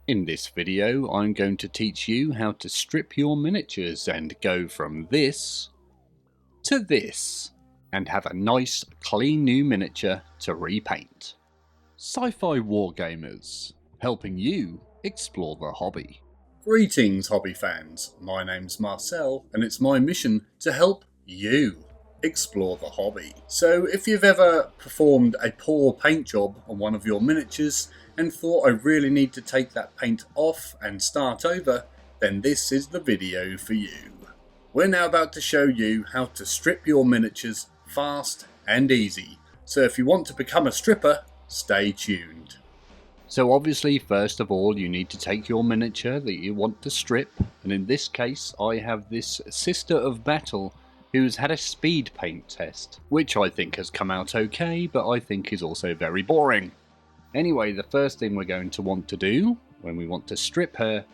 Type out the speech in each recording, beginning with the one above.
In this video, I'm going to teach you how to strip your miniatures and go from this to this and have a nice clean new miniature to repaint. Sci-Fi Wargamers, helping you explore the hobby. Greetings hobby fans, my name's Marcel and it's my mission to help you explore the hobby. So if you've ever performed a poor paint job on one of your miniatures and thought I really need to take that paint off and start over, then this is the video for you. We're now about to show you how to strip your miniatures fast and easy. So if you want to become a stripper, stay tuned. So obviously first of all you need to take your miniature that you want to strip, and in this case I have this Sister of Battle who's had a speed paint test, which I think has come out okay, but I think is also very boring. Anyway, the first thing we're going to want to do when we want to strip her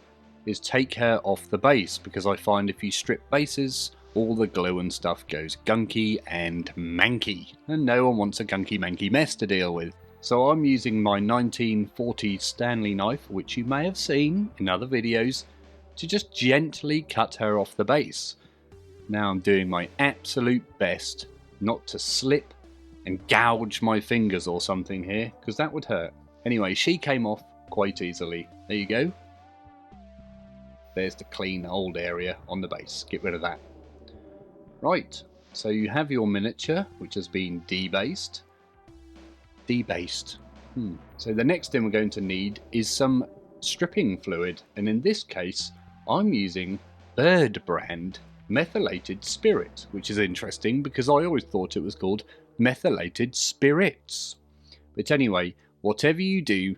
is take her off the base, because I find if you strip bases, all the glue and stuff goes gunky and manky, and no one wants a gunky manky mess to deal with. So I'm using my 1940 Stanley knife, which you may have seen in other videos, to just gently cut her off the base. Now I'm doing my absolute best not to slip and gouge my fingers or something here, because that would hurt. Anyway, she came off quite easily. There you go. There's the clean old area on the base. Get rid of that. Right, so you have your miniature, which has been debased. So the next thing we're going to need is some stripping fluid, and in this case I'm using Bird brand methylated spirit, which is interesting because I always thought it was called methylated spirits. But anyway, whatever you do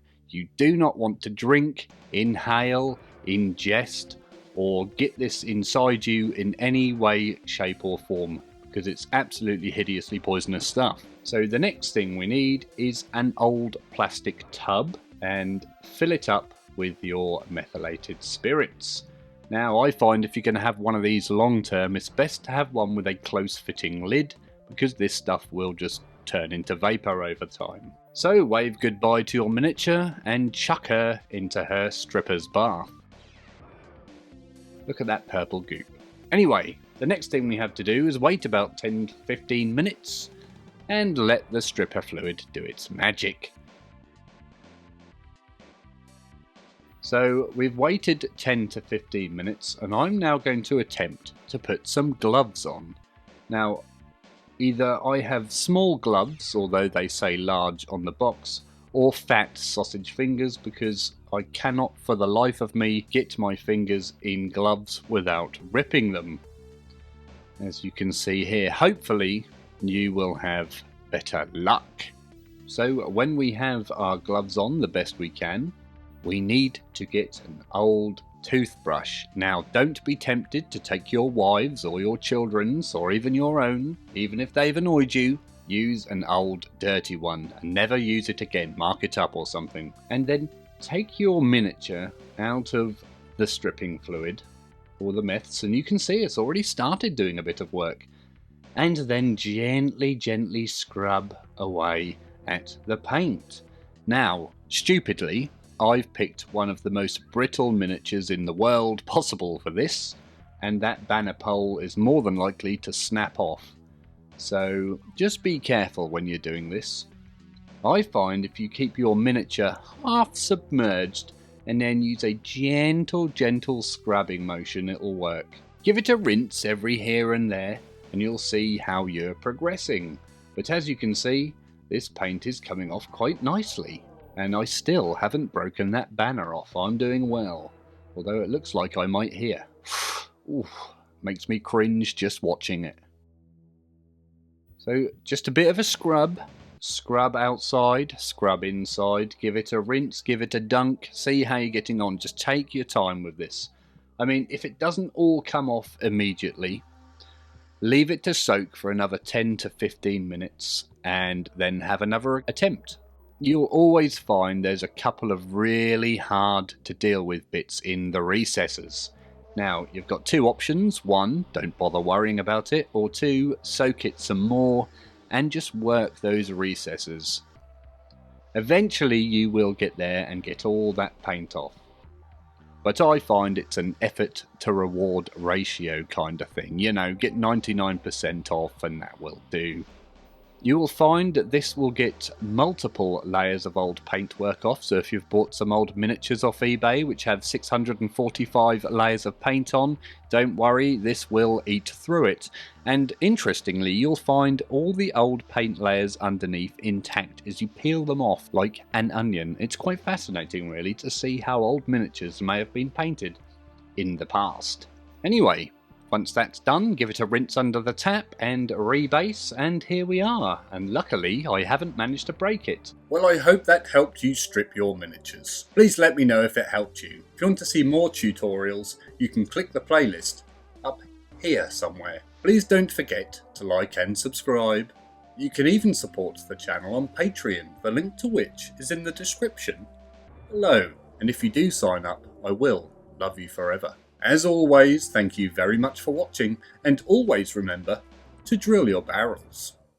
not want to drink, inhale, ingest, or get this inside you in any way, shape or form, because it's absolutely hideously poisonous stuff. So the next thing we need is an old plastic tub, and fill it up with your methylated spirits. Now I find if you're going to have one of these long term, it's best to have one with a close fitting lid, because this stuff will just turn into vapour over time. So wave goodbye to your miniature and chuck her into her stripper's bath. Look at that purple goop. Anyway, the next thing we have to do is wait about 10-15 minutes and let the stripper fluid do its magic. So we've waited 10 to 15 minutes and I'm now going to attempt to put some gloves on. Now, either I have small gloves, although they say large on the box, or fat sausage fingers, because I cannot for the life of me get my fingers in gloves without ripping them. As you can see here, hopefully you will have better luck. So when we have our gloves on the best we can, we need to get an old toothbrush. Now don't be tempted to take your wives or your children's or even your own, even if they've annoyed you. Use an old dirty one and never use it again. Mark it up or something. And then take your miniature out of the stripping fluid or the meths, and you can see it's already started doing a bit of work. And then gently scrub away at the paint. Now, stupidly, I've picked one of the most brittle miniatures in the world possible for this, and that banner pole is more than likely to snap off. So just be careful when you're doing this. I find if you keep your miniature half submerged and then use a gentle scrubbing motion, it'll work. Give it a rinse every here and there and you'll see how you're progressing. But as you can see, this paint is coming off quite nicely. And I still haven't broken that banner off. I'm doing well. Although it looks like I might here. Oof, makes me cringe just watching it. So just a bit of a scrub. Scrub outside, scrub inside. Give it a rinse, give it a dunk. See how you're getting on. Just take your time with this. I mean, if it doesn't all come off immediately, leave it to soak for another 10 to 15 minutes and then have another attempt. You'll always find there's a couple of really hard to deal with bits in the recesses. Now, you've got two options. One, don't bother worrying about it. Or two, soak it some more and just work those recesses. Eventually you will get there and get all that paint off. but I find it's an effort to reward ratio kind of thing. You know, get 99% off and that will do. You will find that this will get multiple layers of old paintwork off, so if you've bought some old miniatures off eBay which have 645 layers of paint on, don't worry, this will eat through it. And interestingly, you'll find all the old paint layers underneath intact as you peel them off like an onion. It's quite fascinating really to see how old miniatures may have been painted in the past. Anyway, once that's done, give it a rinse under the tap and rebase, and here we are. And luckily, I haven't managed to break it. Well, I hope that helped you strip your miniatures. Please let me know if it helped you. If you want to see more tutorials, you can click the playlist up here somewhere. Please don't forget to like and subscribe. You can even support the channel on Patreon, the link to which is in the description below. And if you do sign up, I will love you forever. As always, thank you very much for watching, and always remember to drill your barrels.